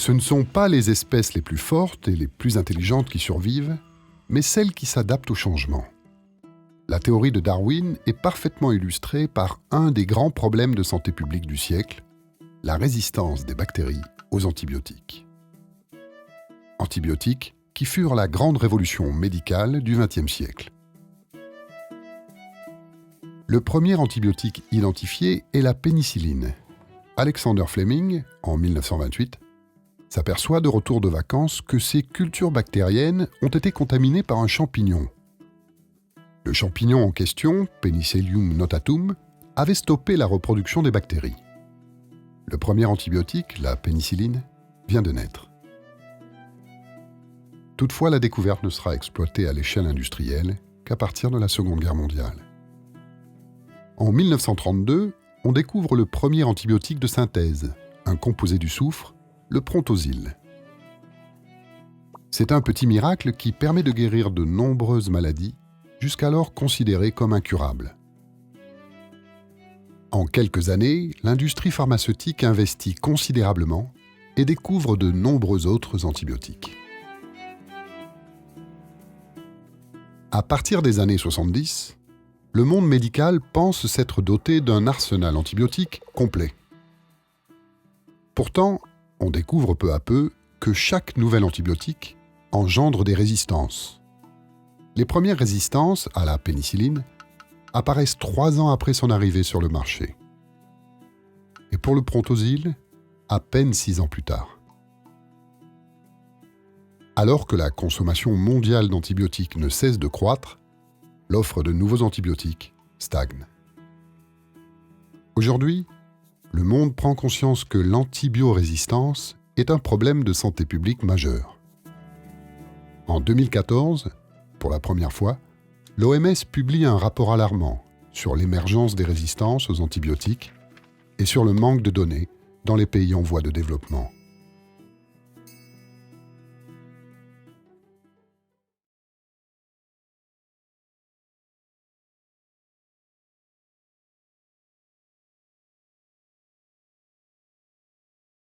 Ce ne sont pas les espèces les plus fortes et les plus intelligentes qui survivent, mais celles qui s'adaptent au changement. La théorie de Darwin est parfaitement illustrée par un des grands problèmes de santé publique du siècle, la résistance des bactéries aux antibiotiques. Antibiotiques qui furent la grande révolution médicale du XXe siècle. Le premier antibiotique identifié est la pénicilline. Alexander Fleming, en 1928, s'aperçoit de retour de vacances que ces cultures bactériennes ont été contaminées par un champignon. Le champignon en question, Penicillium notatum, avait stoppé la reproduction des bactéries. Le premier antibiotique, la pénicilline, vient de naître. Toutefois, la découverte ne sera exploitée à l'échelle industrielle qu'à partir de la Seconde Guerre mondiale. En 1932, on découvre le premier antibiotique de synthèse, un composé du soufre, le Prontosil. C'est un petit miracle qui permet de guérir de nombreuses maladies, jusqu'alors considérées comme incurables. En quelques années, l'industrie pharmaceutique investit considérablement et découvre de nombreux autres antibiotiques. À partir des années 70, le monde médical pense s'être doté d'un arsenal antibiotique complet. Pourtant, on découvre peu à peu que chaque nouvel antibiotique engendre des résistances. Les premières résistances à la pénicilline apparaissent 3 ans après son arrivée sur le marché. Et pour le Prontosil, à peine 6 ans plus tard. Alors que la consommation mondiale d'antibiotiques ne cesse de croître, l'offre de nouveaux antibiotiques stagne. Aujourd'hui, le monde prend conscience que l'antibiorésistance est un problème de santé publique majeur. En 2014, pour la première fois, l'OMS publie un rapport alarmant sur l'émergence des résistances aux antibiotiques et sur le manque de données dans les pays en voie de développement.